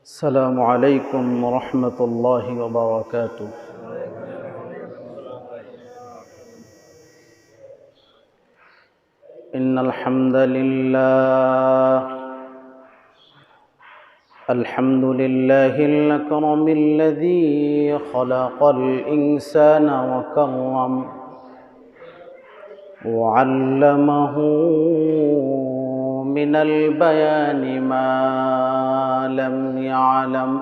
السلام عليكم ورحمة الله وبركاته. إن الحمد لله الأكرم الذي خلق الإنسان وكرم وعلمه من البيان ما لم يعلم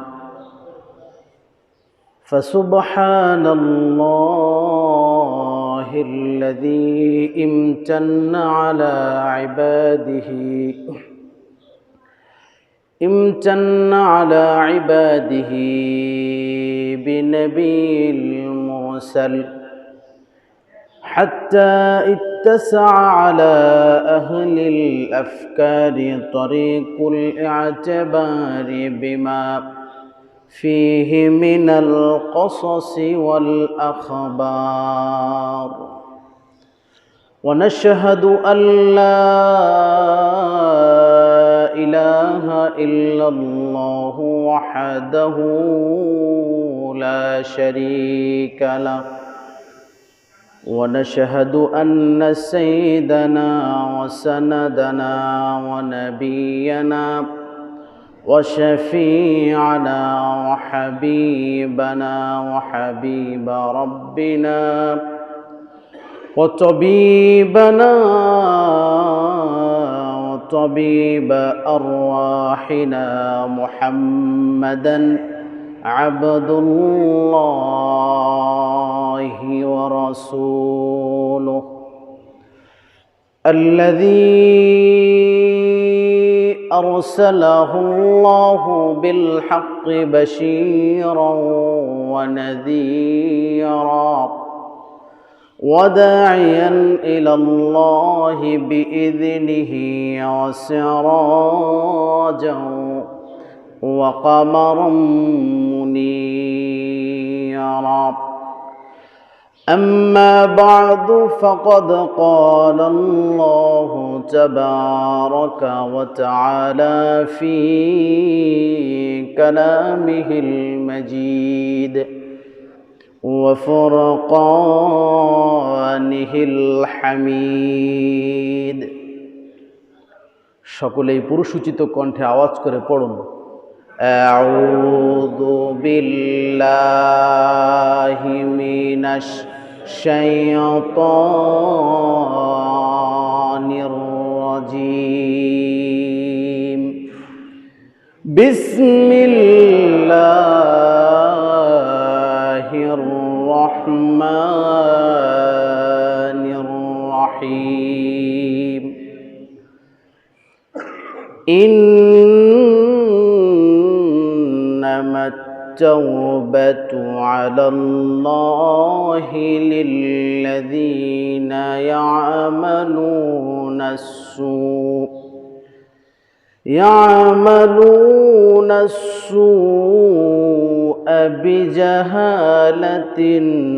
فسبحان الله الذي امتن على عباده بنبي المرسل حتى اتسع على أهل الأفكار طريق الاعتبار بما فيه من القصص والأخبار ونشهد أن لا إله إلا الله وحده لا شريك له ونشهد أن سيدنا وسندنا ونبينا وشفيعنا وحبيبنا وحبيب ربنا وطبيبنا وطبيب أرواحنا محمدا عبد الله ورسوله الذي أرسله الله بالحق بشيرا ونذيرا وداعيا إلى الله بإذنه وسراجا وقمرا منيرا أما بعد فقد قال الله تبارك وتعالى في كلامه المجيد وفرقانه الحميد সকলেই পুরুষোচিত কণ্ঠে আওয়াজ করে পড়ুন আউযু বিল্লাহি মিনাশ শাইতানির রাজীম বিসমিল্লাহির রহমানির রহিম إنما التوبة على الله للذين يعملون السوء بجهالة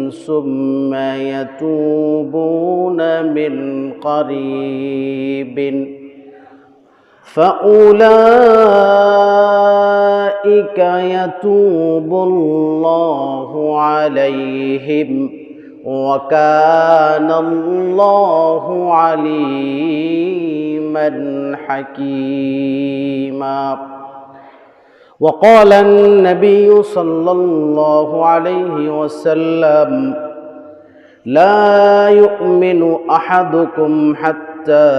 ثم يتوبون من قريب فأولئك يتوب الله عليهم وكان الله عليما حكيما وقال النبي صلى الله عليه وسلم لا يؤمن أحدكم حتى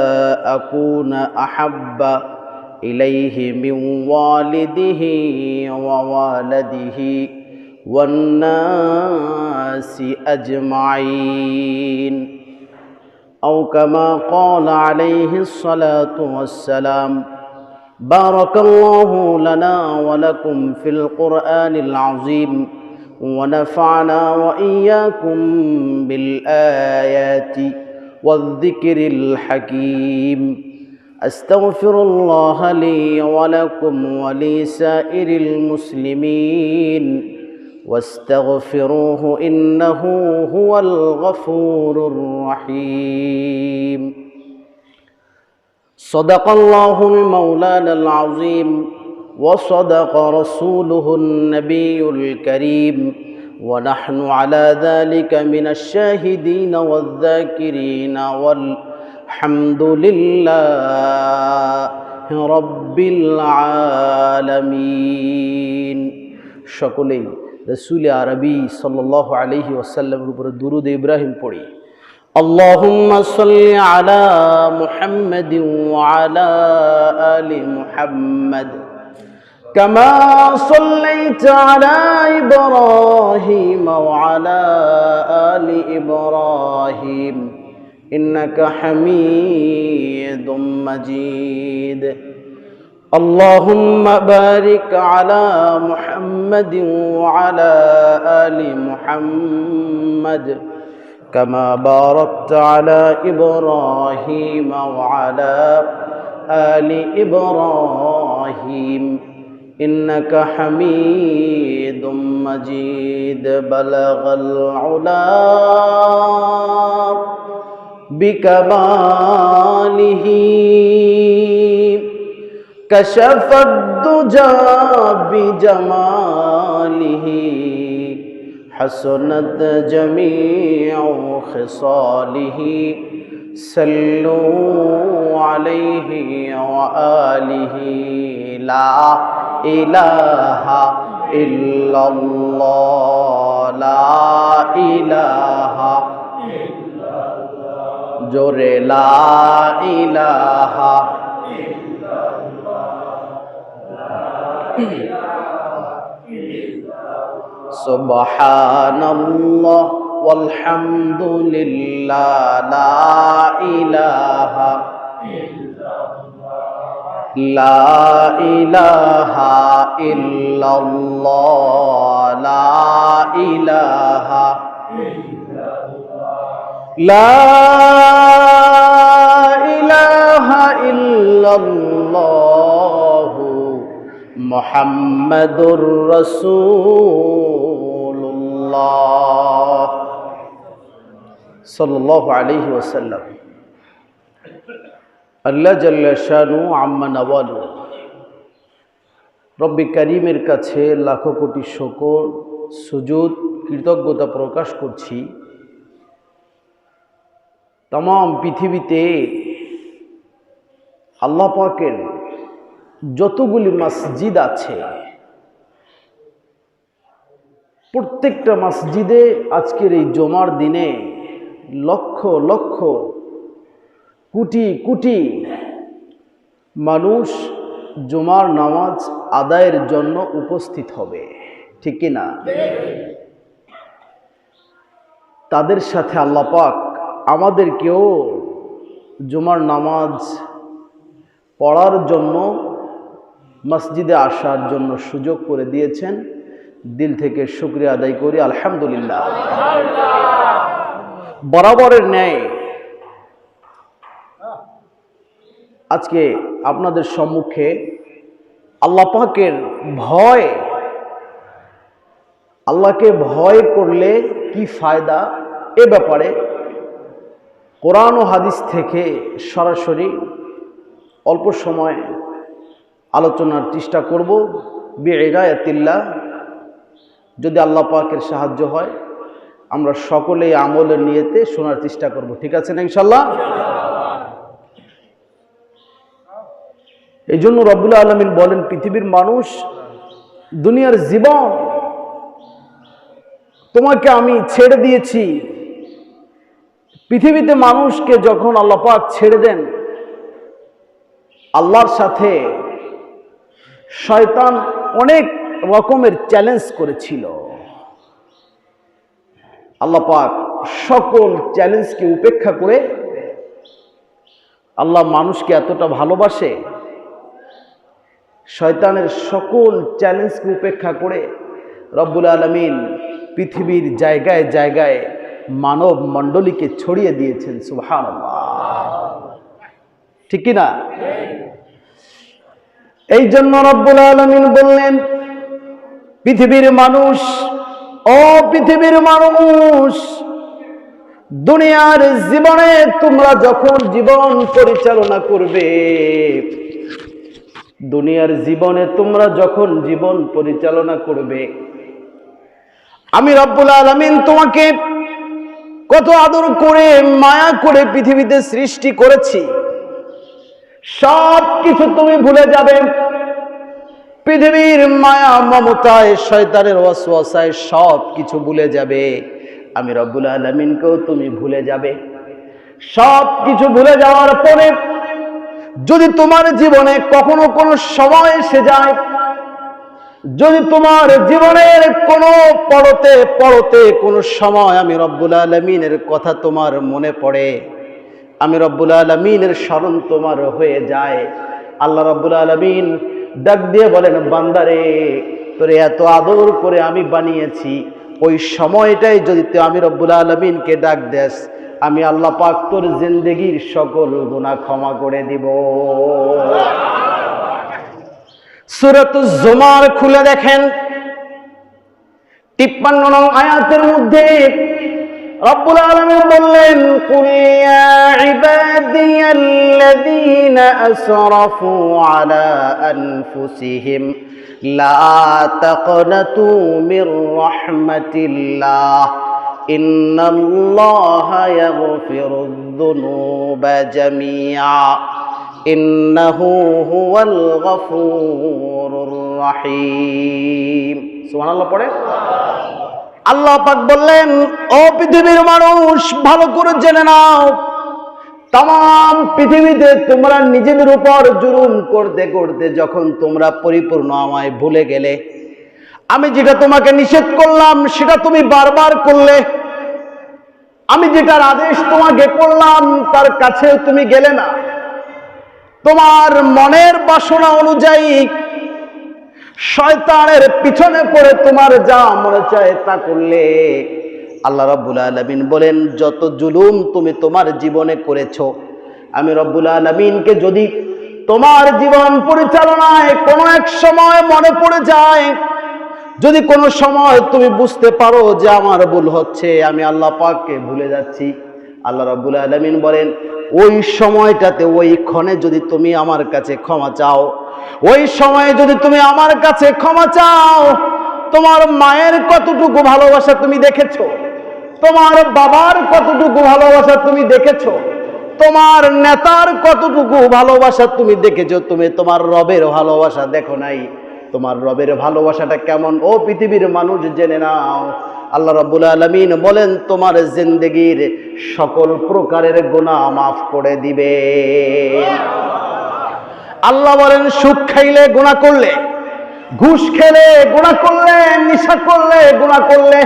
أكون أحب إليه من والده ووالده والناس أجمعين أو كما قال عليه الصلاة والسلام بارك الله لنا ولكم في القرآن العظيم ونفعنا وإياكم بالآيات والذكر الحكيم أستغفر الله لي ولكم ولسائر المسلمين واستغفروه إنه هو الغفور الرحيم صدق الله المولانا العظيم وصدق رسوله النبي الكريم ونحن على ذلك من الشاهدين والذاكرين والحمد لله رب العالمين সকলেই রাসূল আরবি সাল্লাল্লাহু আলাইহি ওয়াসাল্লামের উপর দুরূদ ইব্রাহিম পড়ি আল্লাহুম্মা সাল্লি আলা মুহাম্মাদিন ওয়া আলা আলি মুহাম্মাদ কামা সাল্লাইতা আলা ইব্রাহিম ওয়া আলা আলি ইব্রাহিম ইন্নাকা হামিদুম মাজিদ اللهم بارك على محمد وعلى آل محمد كما باركت على إبراهيم وعلى آل إبراهيم إنك حميد مجيد بلغ العلا بكماله كشف الدجى بجماله حسنت جميع خصاله صلوا عليه وآله لا إله إلا الله لا إله إلا الله جور لا إله Subhanallah walhamdulillah la ilaha illallah la ilaha illallah মুহাম্মাদুর রাসূলুল্লাহ সাল্লাল্লাহু আলাইহি ওয়াসাল্লাম। আল্লাহ জাল্লা শানু আম্মা নাওয়ালু রব্বি কারীমের কাছে লাখো কোটি শুকর সুজুদ কৃতজ্ঞতা প্রকাশ করছি। तमाम পৃথিবীতে আল্লাহ পাকের যতগুলি মসজিদ আছে প্রত্যেকটা মসজিদে আজকের এই জুমার দিনে লক্ষ লক্ষ কোটি কোটি মানুষ জুমার নামাজ আদায়ের জন্য উপস্থিত হবে, ঠিক কি না? তাদের সাথে আল্লাহ পাক আমাদেরকেও জুমার নামাজ পড়ার জন্য মসজিদে আসার জন্য সুযোগ করে দিয়েছেন। দিল থেকে শুকরিয়া আদায় করি আলহামদুলিল্লাহ। বরাবরের ন্যায় আজকে আপনাদের সম্মুখে আল্লাহ পাকের ভয়, আল্লাহকে ভয় করলে কি ফায়দা এ ব্যাপারে কোরআন ও হাদিস থেকে সরাসরি অল্প সময় আলোচনার চেষ্টা করব বিইনায়াতিল্লাহ। যদি আল্লাহ পাকের সাহায্য হয় আমরা সকলেই আমলের নিয়তে শোনার চেষ্টা করব, ঠিক আছে না ইনশাআল্লাহ? এই জন্য রব্বুল আলামিন বলেন, পৃথিবীর মানুষ, দুনিয়ার জীবন তোমাকে আমি ছেড়ে দিয়েছি। পৃথিবীতে মানুষকে যখন আল্লাহ পাক ছেড়ে দেন, আল্লাহর সাথে শয়তান অনেক রকমের চ্যালেঞ্জ করেছিল। আল্লাহ পাক সকল চ্যালেঞ্জকে উপেক্ষা করে, আল্লাহ মানুষকে এতটা ভালোবাসে, শয়তানের সকল চ্যালেঞ্জকে উপেক্ষা করে রব্বুল আলামিন পৃথিবীর জায়গায় জায়গায় মানব মণ্ডলীকে ছড়িয়ে দিয়েছেন। সুবহানাল্লাহ, ঠিক কি না? এই জন্য রব্বুল আলামিন বললেন, পৃথিবীর মানুষ, ও পৃথিবীর মানুষ, দুনিয়ার জীবনে তোমরা যখন জীবন পরিচালনা করবে, দুনিয়ার জীবনে তোমরা যখন জীবন পরিচালনা করবে, আমি রব্বুল আলামিন তোমাকে কত আদর করে মায়া করে পৃথিবীতে সৃষ্টি করেছি, সব কিছু তুমি ভুলে যাবে। পৃথিবীর মায়া মমতায় শয়তানের ওয়াসওয়াসায় সব কিছু ভুলে যাবে। আমি রব্বুল আলামিনকেও তুমি ভুলে যাবে। সব কিছু ভুলে যাওয়ার পরে যদি তোমার জীবনে কখনো কোনো সময় এসে যায়, যদি তোমার জীবনের কোনো পড়তে কোনো সময় আমি রব্বুল আলামিনের কথা তোমার মনে পড়ে, আমি রব্বুল আলামিনের স্মরণ তোমার হয়ে যায়, আল্লাহ রব্বুল আলামিন ডাক দিয়ে বলেন, বান্দারে তোরে এত আদর করে আমি বানিয়েছি, ওই সময়টাই যদি তুই আমি রব্বুল আলামিনকে ডাক দেস, আমি আল্লাহ পাক তোর জিন্দেগির সকল গুনাহ ক্ষমা করে দিব। সূরাতুজ জুমার খুলে দেখেন 53 নং আয়াতের মধ্যে রব্বুল আলামিন বললেন, কুল ইয়া ইবাদিয়াল্লাযীনা আসরাফু আলা আনফুসিহিম লা তাকনাতু মির রাহমাতিল্লাহ ইন্নাল্লাহা ইয়াগফিরুয যুনুবা জামিআ ইন্নাহু হুয়াল গফুরুর রহিম। সুবহানাল্লাহ পড়ে। আল্লাহ পাক বললেন, ও পৃথিবীর মানুষ, ভালো করে জেনে নাও, তাম পৃথিবীতে তোমরা নিজেদের উপর জুলুম করতে করতে যখন তোমরা পরিপূর্ণ আমায় ভুলে গেলে, আমি যেটা তোমাকে নিষেধ করলাম সেটা তুমি বারবার করলে, আমি যেটার আদেশ তোমাকে করলাম তার কাছে তুমি গেলে না, তোমার মনের বাসনা অনুযায়ী শয়তানের পিছনে পড়ে তোমার যা মনে চায় তা করলে। আল্লাহ রাব্বুল আলামিন বলেন, যত জুলুম তুমি তোমার জীবনে করেছো, আমি রব্বুল আলামিনকে যদি তোমার জীবন পরিচালনায় কোনো এক সময় মনে পড়ে যায়, যদি কোনো সময় তুমি বুঝতে পারো যে আমার ভুল হচ্ছে, আমি আল্লাহ পাককে ভুলে যাচ্ছি, আল্লাহ রাব্বুল আলামিন বলেন, ওই সময়টাতে ওই ক্ষণে যদি তুমি আমার কাছে ক্ষমা চাও, ওই সময়ে যদি তুমি আমার কাছে ক্ষমা চাও, তোমার মায়ের কতটুকু ভালোবাসা তুমি দেখেছো, তোমার বাবার কতটুকু ভালোবাসা তুমি দেখেছো, তোমার নেতার কতটুকু ভালোবাসা তুমি দেখেছো, তুমি তোমার রবের ভালোবাসা দেখো নাই। তোমার রবের ভালোবাসাটা কেমন ও পৃথিবীর মানুষ জেনে নাও। আল্লাহ রাব্বুল আলামিন বলেন, তোমার জিন্দেগির সকল প্রকারের গুনাহ মাফ করে দিবে। আল্লাহ বলেন, সুদ খাইলে গুনাহ করলে, ঘুষ খেলে গুনাহ করলে, নেশা করলে গুনাহ করলে,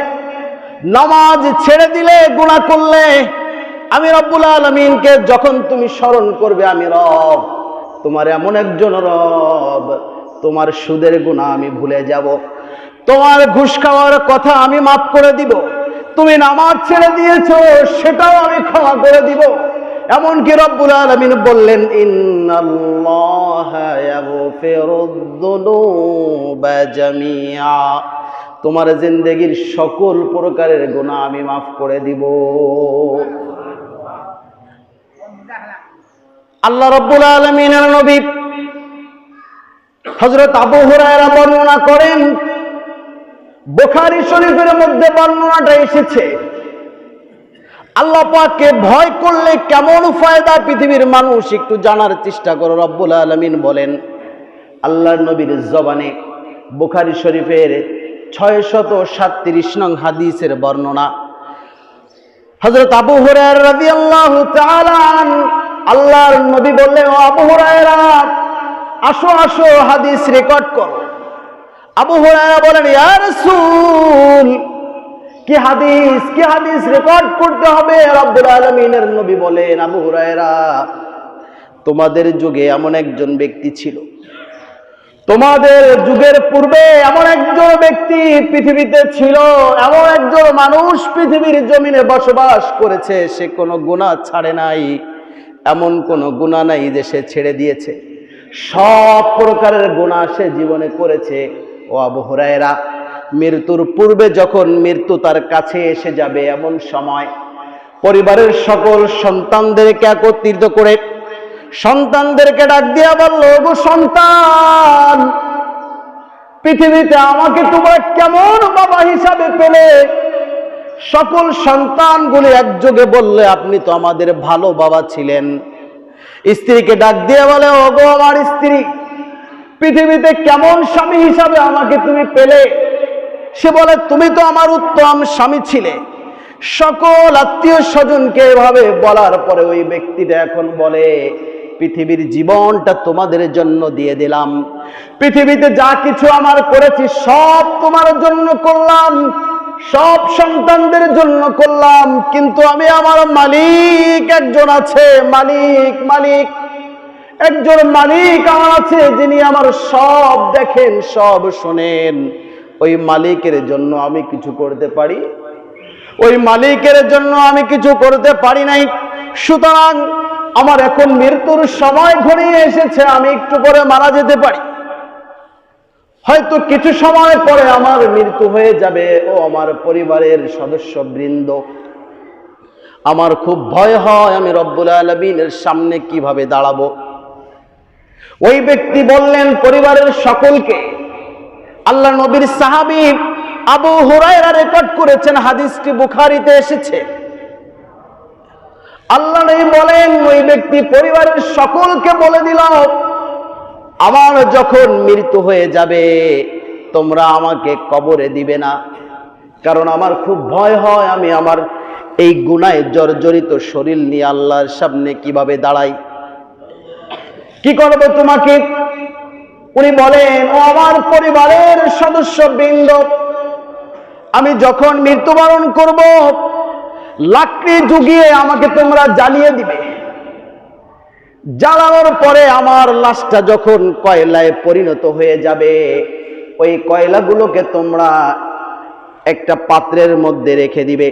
নামাজ ছেড়ে দিলে গুনাহ করলে, আমি রব্বুল আলামিনকে যখন তুমি স্মরণ করবে, আমি রব, তোমার এমন একজন রব, তোমার সুদের গুনাহ আমি ভুলে যাব, তোমার ঘুষ খাওয়ার কথা আমি মাফ করে দিব, তুমি নামাজ ছেড়ে দিয়েছো সেটাও আমি ক্ষমা করে দিব। এমনকি রব্বুল আলামিন বললেন, ইন্নাল্লাহা ইয়াগফিরুয যুনুবা জামিআ, তোমার জিন্দেগির সকল প্রকারের গুনাহ আমি মাফ করে দিব। আল্লাহ রাব্বুল আলামিনের নবী হযরত আবু হুরায়রা বর্ণনা করেন, বুখারী শরীফের মধ্যে বর্ণনাটা এসেছে, আল্লাহ পাককে ভয় করলে কেমন ফায়দা পৃথিবীর মানুষ একটু জানার চেষ্টা করো। রব্বুল আলামিন বলেন, আল্লাহর নবীর জবানে বুখারী শরীফের 637 নং হাদিসের বর্ণনা। হযরত আবু হুরায়রা রাদিয়াল্লাহু তাআলা আনহু, আল্লাহর নবী বললেন, ও আবু হুরায়রা, আসো আসো হাদিস রেকর্ড করো। আবু হুরায়রা বলেন, ইয়া রাসূল, কি হাদিস রেকর্ড করতে হবে? রব্বুল আলামিনের নবী বলেন, আবু হুরায়রা, তোমাদের যুগে এমন একজন ব্যক্তি ছিল, তোমাদের যুগের পূর্বে এমন একজন ব্যক্তি পৃথিবীতে ছিল, এমন একজন মানুষ পৃথিবীর জমিনে বসবাস করেছে, সে কোনো গুনাহ ছাড়ে নাই, এমন কোনো গুনাহ নাই যে সে ছেড়ে দিয়েছে, সব প্রকারের গুনাহ সে জীবনে করেছে। ও আবু হুরায়রা, মৃত্যুর পূর্বে যখন মৃত্যু তার কাছে এসে যাবে, এমন সময় পরিবারের সকল সন্তানদেরকে একত্রিত করে সন্তানদেরকে ডাক দিয়া বলল, গো সন্তান, পৃথিবীতে আমাকে তোমরা কেমন বাবা হিসাবে পেলে? সকল সন্তানগুলি একযোগে বললে, আপনি তো আমাদের ভালো বাবা ছিলেন। স্ত্রীকে ডাক দিয়ে বলে, ওগো আমার স্ত্রী, পৃথিবীতে কেমন স্বামী হিসাবে আমাকে তুমি পেলে? সে বলে, তুমি তো আমার উত্তম স্বামী ছিলে। সকল আত্মীয় স্বজনকে এভাবে বলার পরে ওই ব্যক্তিটা এখন বলে, পৃথিবীর জীবনটা তোমাদের জন্য দিয়ে দিলাম, পৃথিবীতে যা কিছু আমার করেছি সব তোমার জন্য করলাম, সব সন্তানদের জন্য করলাম, কিন্তু আমি আমার মালিক একজন আছে, মালিক একজন মালিক আমার আছে, যিনি আমার সব দেখেন, সব শোনেন। ওই মালিকের জন্য আমি কিছু করতে পারি? ওই মালিকের জন্য আমি কিছু করতে পারি নাই। সুতরাং আমার এখন মৃত্যুর সময় ঘনিয়ে এসেছে, আমি একটু পরে মারা যেতে পারি, হয়তো কিছু সময় পরে আমার মৃত্যু হয়ে যাবে। ও আমার পরিবারের সদস্যবৃন্দ, আমার খুব ভয় হয়, আমি রব্বুল আলামিনের সামনে কিভাবে দাঁড়াবো? ওই ব্যক্তি বললেন পরিবারের সকলকে। আল্লাহ নবীর সাহাবী আবু হুরায়রা রেকর্ড করেছেন, হাদিসটি বুখারীতে এসেছে। আল্লাহ নবী বলেন, ওই ব্যক্তি পরিবারের সকলকে বলে দিল, আমার যখন মৃত্যু হয়ে যাবে তোমরা আমাকে কবরে দিবে না, কারণ আমার খুব ভয় হয়, আমি আমার এই গুনাহে জর্জরিত শরীর নিয়ে আল্লাহর সামনে কিভাবে দাঁড়াই, কি করব তোমাকে? উনি বলেন, ও আমার পরিবারের সদস্যবৃন্দ, আমি যখন মৃত্যুবরণ করব লাকড়ি জুগিয়ে আমাকে তোমরা জ্বালিয়ে দিবে। জ্বালানোর পরে আমার লাশটা যখন কয়লায় পরিণত হয়ে যাবে, ওই কয়লাগুলোকে তোমরা একটা পাত্রের মধ্যে রেখে দিবে।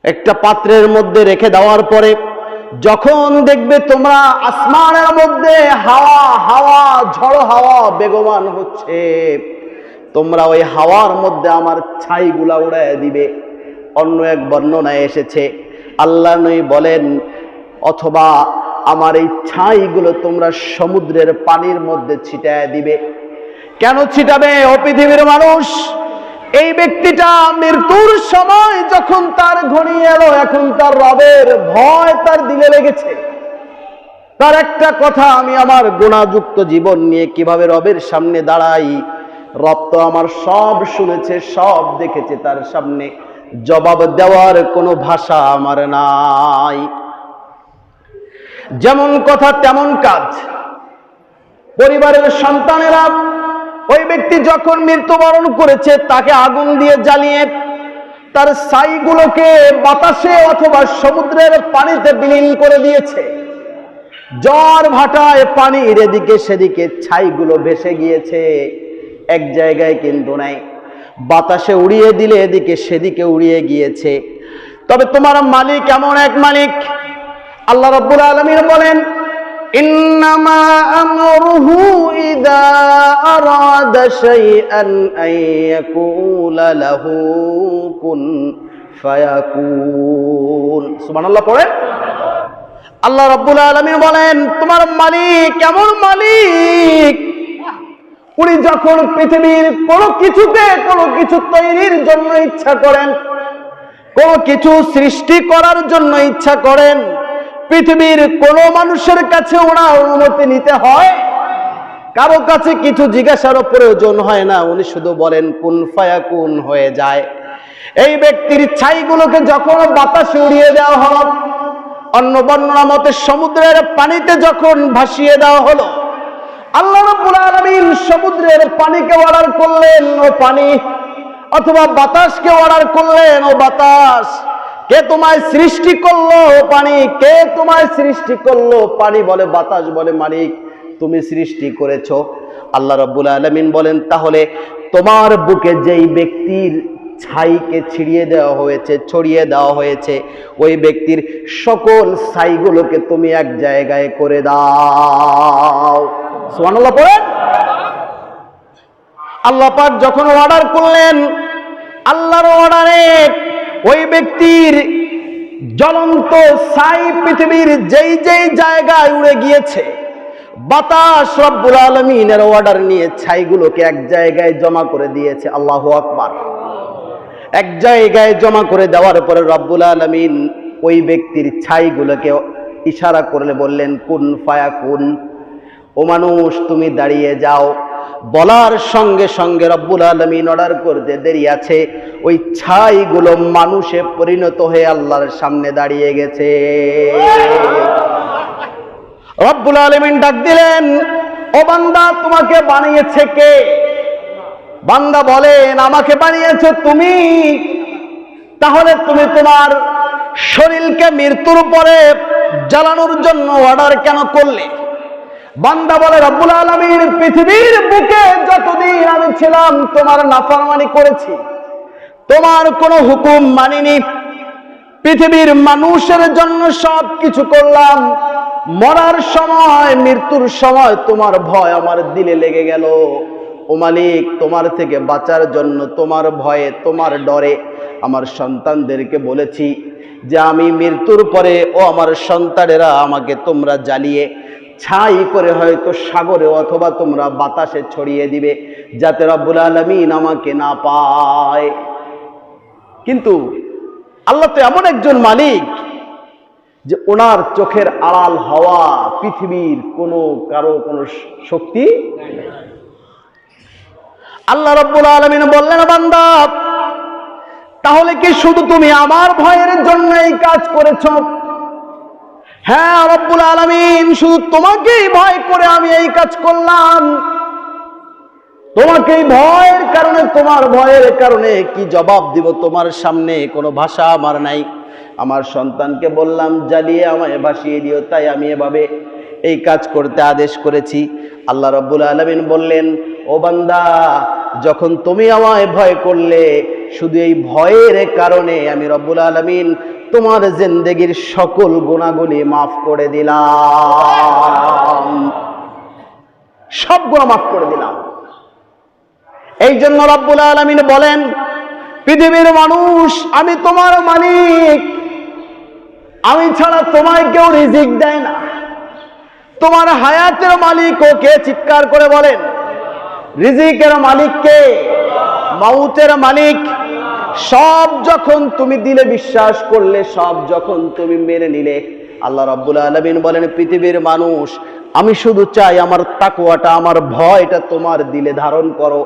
একটা পাত্রের মধ্যে রেখে দেওয়ার পরে যখন দেখবে তোমরা আসমানের মধ্যে হাওয়া ঝড়ো হাওয়া বেগমান হচ্ছে, তোমরা ওই হাওয়ার মধ্যে আমার ছাইগুলা উড়ায় দিবে। অন্য এক বর্ণনায় এসেছে, আল্লাহ নবী বলেন, অথবা আমার এই ছাইগুলো তোমরা সমুদ্রের পানির মধ্যে ছিটায় দিবে। কেন ছিটাবে? ও পৃথিবীর মানুষ, এই ব্যক্তিটা মৃত্যুর সময় যখন তার ঘনিয়ে এলো, এখন তার রবের ভয় তার দিলে লেগেছে। তার একটা কথা, আমি আমার গুনাহযুক্ত জীবন নিয়ে কিভাবে রবের সামনে দাঁড়াই? রব তো আমার সব শুনেছে, সব দেখেছে, তার সামনে জবাব দেওয়ার কোনো ভাষা আমার নাই। যেমন কথা তেমন কাজ। পরিবারের সন্তানেরা, ওই ব্যক্তি যখন মৃত্যুবরণ করেছে তাকে আগুন দিয়ে জ্বালিয়ে তার ছাইগুলোকে বাতাসে অথবা সমুদ্রের পানিতে বিলীন করে দিয়েছে। ঝড় ভাটায় পানির এদিকে সেদিকে ছাইগুলো ভেসে গিয়েছে, এক জায়গায় কিন্তু নাই। বাতাসে উড়িয়ে দিলে এদিকে সেদিকে উড়িয়ে গিয়েছে। তবে তোমার মালিক এমন এক মালিক, আল্লাহ রাব্বুল আলামিন বলেন, ইন্নামা আমরুহু ইযা আরাদা শাইআন আন ইয়াকুলা লাহু কুন ফায়াকুন। সুবহানাল্লাহ পড়েন। আল্লাহ রাব্বুল আলামিন বলেন, তোমার মালিক এমন মালিক, উনি যখন পৃথিবীর কোনো কিছু তৈরির জন্য ইচ্ছা করেন, কোনো কিছু সৃষ্টি করার জন্য ইচ্ছা করেন, পৃথিবীর কোনো মানুষের কাছে ওনার অনুমতি নিতে হয়? কারো কাছে কিছু জিজ্ঞাসারও প্রয়োজন হয় না, উনি শুধু বলেন কুন ফায়াকুন, হয়ে যায়। এই ব্যক্তির ছাইগুলোকে যখন বাতাসে উড়িয়ে দেওয়া হলো, অন্য বর্ণনা মতে সমুদ্রের পানিতে যখন ভাসিয়ে দেওয়া হলো, আল্লাহ রাব্বুল আলামিন সমুদ্রের পানিকে অর্ডার করলেন, ও পানি, অথবা বাতাসকে অর্ডার করলেন, ও বাতাস, কে তোমায় সৃষ্টি করলো? পানি। কে তোমায় সৃষ্টি করলো? পানি বলে, বাতাস বলে, মালিক তুমি সৃষ্টি করেছো। আল্লাহ রাব্বুল আলামিন বলেন, তাহলে তোমার বুকে যেই ব্যক্তির ছাইকে ছড়িয়ে দেওয়া হয়েছে, ওই ব্যক্তির সকল ছাইগুলোকে তুমি এক জায়গায় করে দাও। সুবহানাল্লাহ পড়েন। আল্লাহ পাক যখন অর্ডার করলেন, আল্লাহর অর্ডারে ওই ব্যক্তির জ্বলন্ত ছাই পৃথিবীর যেই যেই জায়গায় উড়ে গিয়েছে, বাতাস রব্বুল আলামিনের অর্ডার নিয়ে ছাইগুলোকে এক জায়গায় জমা করে দিয়েছে। আল্লাহু আকবার। এক জায়গায় জমা করে দেওয়ার পরে রব্বুল আলামিন ওই ব্যক্তির ছাইগুলোকে ইশারা করলে বললেন, কুন ফায়াকুন, ও মানুষ তুমি দাঁড়িয়ে যাও। বলার সঙ্গে সঙ্গে রব্বুল আলামিন অর্ডার করতে দেরি আছে, ওই ছাইগুলো মানুষে পরিণত হয়ে আল্লাহর সামনে দাঁড়িয়ে গেছে। রব্বুল আলামিন ডাক দিলেন, ও বান্দা তোমাকে বানিয়েছে কে? বান্দা বলেন, আমাকে বানিয়েছে তুমি। তাহলে তুমি তোমার শরীরকে মৃত্যুর পরে জ্বালানোর জন্য অর্ডার কেন করলে? বান্দা বলে, রব্বুল আলামিন পৃথিবীর বুকে যতদিন আমি ছিলাম তোমার নাফরমানি করেছি, তোমার কোনো হুকুম মানিনি, পৃথিবীর মানুষের জন্য সব কিছু করলাম। মরার সময়, মৃত্যুর সময় তোমার ভয় আমার দিলে লেগে গেল। ও মালিক, তোমার থেকে বাঁচার জন্য, তোমার ভয়ে, তোমার ডরে আমার সন্তানদেরকে বলেছি যে আমি মৃত্যুর পরে ও আমার সন্তানেরা আমাকে তোমরা জ্বালিয়ে ছাই করে হয়তো সাগরে অথবা তোমরা বাতাসে ছড়িয়ে দিবে, যাতে রব্বুল আলামিন আমাকে না পায়। কিন্তু আল্লাহ তো এমন একজন মালিক যে ওনার চোখের আড়াল হওয়া পৃথিবীর কারো কোনো শক্তি। আল্লাহ রব্বুল আলামিন বললেন, বান্দা তাহলে কি শুধু তুমি আমার ভয়ের জন্য এই কাজ করেছো? হ্যাঁ রব্বুল আলামিন, শুধু তোমাকেই ভয় করে আমি এই কাজ করলাম। তোমাকেই ভয়ের কারণে, তোমার ভয়ের কারণে কি জবাব দিব তোমার সামনে? কোনো ভাষা আমার নাই। আমার সন্তানকে বললাম জ্বালিয়ে আমায় ভাসিয়ে দিও, তাই আমি এভাবে এই কাজ করতে আদেশ করেছি। আল্লাহ রব্বুল আলামিন বললেন, ও বান্দা, যখন তুমি আমায় ভয় করলে, শুধু এই ভয়ের কারণে আমি রব্বুল আলামিন তোমার জিন্দেগির সকল গুনাহগুলি মাফ করে দিলাম, সব গুনাহ মাফ করে দিলাম। এই জন্য রব্বুল আলামিন বলেন, পৃথিবীর মানুষ, আমি তোমার মালিক, আমি ছাড়া তোমায় কেউ রিজিক দেয় না। তোমার হায়াতের মালিক ও কে? চিৎকার করে বলেন। রিজিকের মালিক কে? মউতের মালিক। সব যখন তুমি দিলে, বিশ্বাস করলে, সব যখন তুমি মেনে নিলে, আল্লাহ রাব্বুল আলামিন বলেন, পৃথিবীর মানুষ, আমি শুধু চাই আমার তাকওয়াটা, আমার ভয়টা তোমার দিলে ধারণ করো।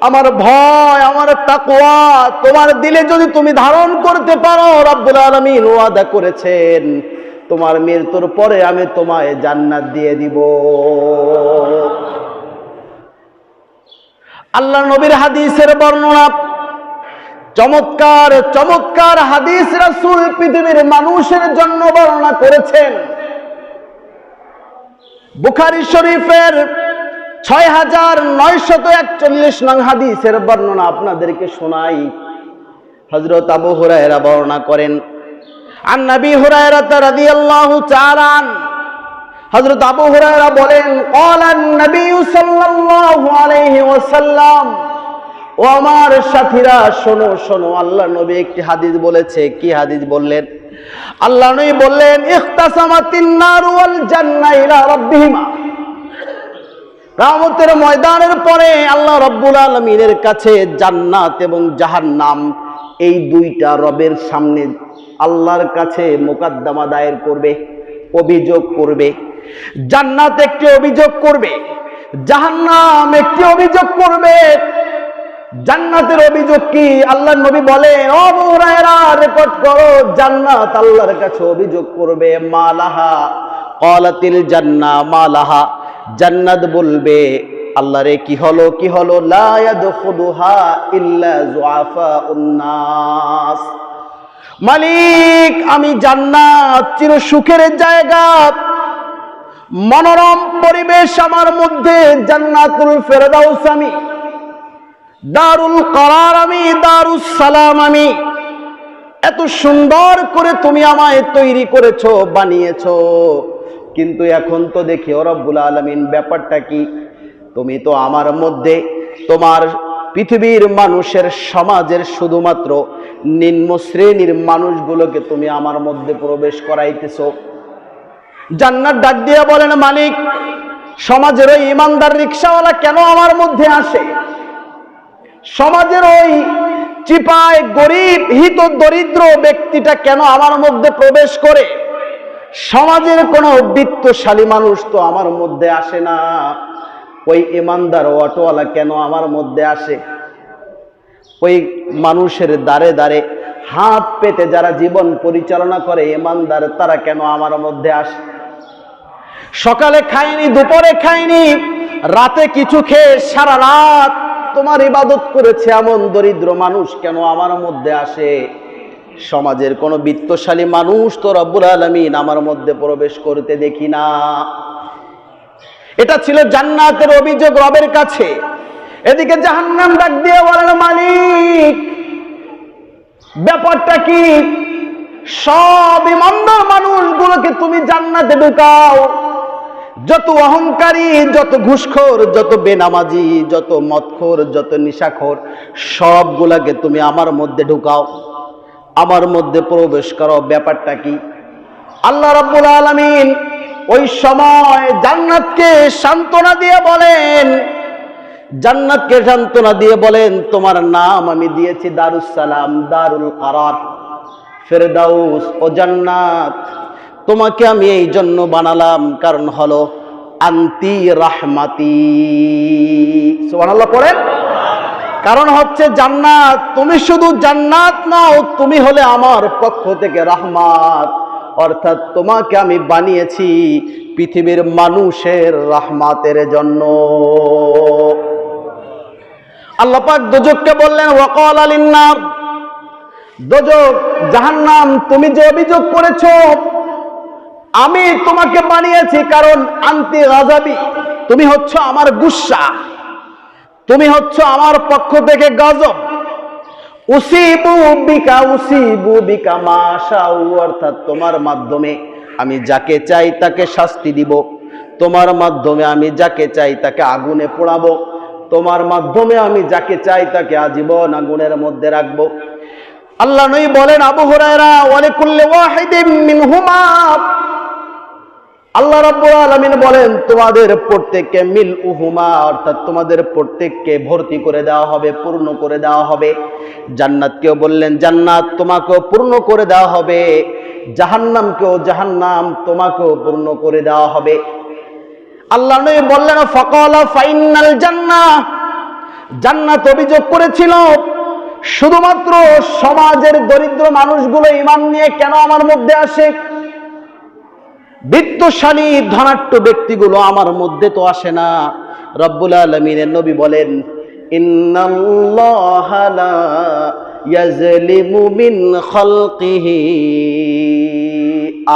আমার ভয়, আমার তাকওয়া তোমার দিলে যদি তুমি ধারণ করতে পারো, রাব্বুল আলামিন ওয়াদা করেছেন তোমার মৃত্যুর পরে আমি তোমায় জান্নাত দিয়ে দিব। আল্লাহ নবীর হাদিসের বর্ণনা, চমৎকার চমৎকার হাদিস রাসূল পৃথিবীর মানুষের জন্য বর্ণনা করেছেন। বুখারী শরীফের ৬৯৪১ নং হাদিসের বর্ণনা আপনাদেরকে শোনাই। হযরত আবু হুরায়রা বর্ণনা করেন, আন নবী হুরায়রা রাদিয়াল্লাহু তাআলা আন, হযরত আবু হুরায়রা বলেন, ক্বালান নবী সাল্লাল্লাহু আলাইহি ওয়াসাল্লাম, ও আমার সাথীরা শোনো শোনো, আল্লাহ নবী একটি হাদিস বলেছে। কি হাদিস বললেন? আল্লাহ নবী বললেন, ইখতাসামাতিন নারু ওয়াল জান্নাহ ইলা রাব্বিহিমা। কিয়ামতের ময়দানের পরে আল্লাহ রাব্বুল আলামিনের কাছে জান্নাত এবং জাহান্নাম, এই দুইটা রবের সামনে আল্লাহর কাছে মোকদ্দমা দায়ের করবে, অভিযোগ করবে। জান্নাত একটি অভিযোগ করবে, জাহান্নাম একটি অভিযোগ করবে। জান্নাতের অভিযোগ কি? আল্লাহর নবী বলেন, ও আবু হুরায়রা রেকর্ড করো, জান্নাত আল্লাহর কাছে অভিযোগ করবে, মালাহা ক্বালাতিল জান্নাহ মালাহা, জান্নাত বলবে, আল্লাহ রে কি হলো, কি হলো? লা ইয়াদখুলুহা ইল্লা যুআফাউন নাস। মালিক, আমি জান্নাত চির সুখের জায়গা, মনোরম পরিবেশ আমার মধ্যে, জান্নাতুল ফেরদাউস আমি, দারুল করার আমি, দারুস সালাম আমি, এত সুন্দর করে তুমি আমায় তৈরি করেছো, বানিয়েছো। কিন্তু এখন তো দেখি ও রব্বুল আলামিন, ব্যাপারটা কি? তুমি তো আমার মধ্যে তোমার পৃথিবীর মানুষের সমাজের শুধুমাত্র নিম্ন শ্রেণীর মানুষগুলোকে তুমি আমার মধ্যে প্রবেশ করাইতেছো। জান্নাত ডাক দিয়ে বলেন, মালিক, সমাজের ওই ইমানদার রিকশাওয়ালা কেন আমার মধ্যে আসে? সমাজের ওই চিপায় গরিব হিত দরিদ্র ব্যক্তিটা কেন আমার মধ্যে প্রবেশ করে? সমাজের কোনো বিত্তশালী মানুষ তো আমার মধ্যে আসে না। ওই ইমানদার অটোওয়ালা কেন আমার মধ্যে আসে? ওই মানুষের দ্বারে দ্বারে হাত পেতে যারা জীবন পরিচালনা করে ইমানদার, তারা কেন আমার মধ্যে আসে? সকালে খায়নি, দুপুরে খায়নি, রাতে কিছু খেয়ে সারা রাত তোমার ইবাদত করেছে এমন দরিদ্র মানুষ কেন আমার মধ্যে আসে? সমাজের কোনো বিত্তশালী মানুষ তো রব্বুল আলামিন আমার মধ্যে প্রবেশ করতে দেখি না। এটা ছিল জান্নাতের অভিযোগ রবের কাছে। এদিকে জাহান্নাম ডাক দিয়ে বলেন, মালিক, ব্যাপারটা কি? সব ইমানদার মানুষগুলোকে তুমি জান্নাতে ঢুকাও, যত অহংকারী, যত ঘুষখোর, যত বেনামাজি, যত মদখোর, যত নিশাখোর, সবগুলাকে তুমি আমার মধ্যে ঢুকাও, আমার মধ্যে প্রবেশ করো। ব্যাপারটা কি? আল্লাহ রাব্বুল আলামিন ওই সময় জান্নাতকে সান্ত্বনা দিয়ে বলেন, জান্নাতকে সান্ত্বনা দিয়ে বলেন, তোমার নাম আমি দিয়েছি দারুস সালাম, দারুল কারার, ফেরদাউস। ও জান্নাত, তোমাকে আমি এই জন্য বানালাম, কারণ হলো আনতি রাহমাতি। সুবহানাল্লাহ পড়েন। কারণ হচ্ছে জান্নাত, তুমি শুধু জান্নাত নাও, তুমি হলে আমার পক্ষ থেকে রাহমাত। অর্থাৎ তোমাকে আমি বানিয়েছি পৃথিবীর মানুষের রাহমাতের জন্য। আল্লাহ পাক দোজখকে বললেন, ওয়াকাল লিন-নার, দোজখ, জাহান্নাম, তুমি যে অভিযোগ করেছো, আমি তোমাকে বানিয়েছি কারণ আনতি গাযাবি, তুমি হচ্ছে আমার গুসা, তুমি হচ্ছে আমার পক্ষ থেকে গজব। উসিবু বিকা মা শাউ, অর্থাৎ তোমার মাধ্যমে আমি যাকে চাই তাকে শাস্তি দিব, তোমার মাধ্যমে আমি যাকে চাই তাকে আগুনে পোড়াবো, তোমার মাধ্যমে আমি যাকে চাই তাকে আজীবন আগুনের মধ্যে রাখবো। আল্লাহ নবী বলেন, আবু হুরায়রা, ওয়া লিকুল্লি ওয়াহিদিন মিনহুমা, আল্লাহ রাব্বুল আলামিন বলেন, তোমাদের প্রত্যেককে মিলউহুমা, অর্থাৎ তোমাদের প্রত্যেককে ভর্তি করে দেওয়া হবে, পূর্ণ করে দেওয়া হবে। জান্নাতকেও বললেন, জান্নাত, তোমাকেও পূর্ণ করে দেওয়া হবে। জাহান্নামকেও, জাহান্নাম, তোমাকেও পূর্ণ করে দেওয়া হবে। আল্লাহ নবী বললেন, ফাকালা ফাইনাল জান্নাহ, জান্নাত অভিযোগ করেছিল, শুধুমাত্র সমাজের দরিদ্র মানুষগুলো ঈমান নিয়ে কেন আমার মধ্যে আসে? বিত্তশালী ধনাঢ্য ব্যক্তিগুলো আমার মধ্যে তো আসে না। রব্বুল আলামিনের নবী বলেন, ইন্নাল্লাহা লা ইয়াজলিমু মিন খালকিহি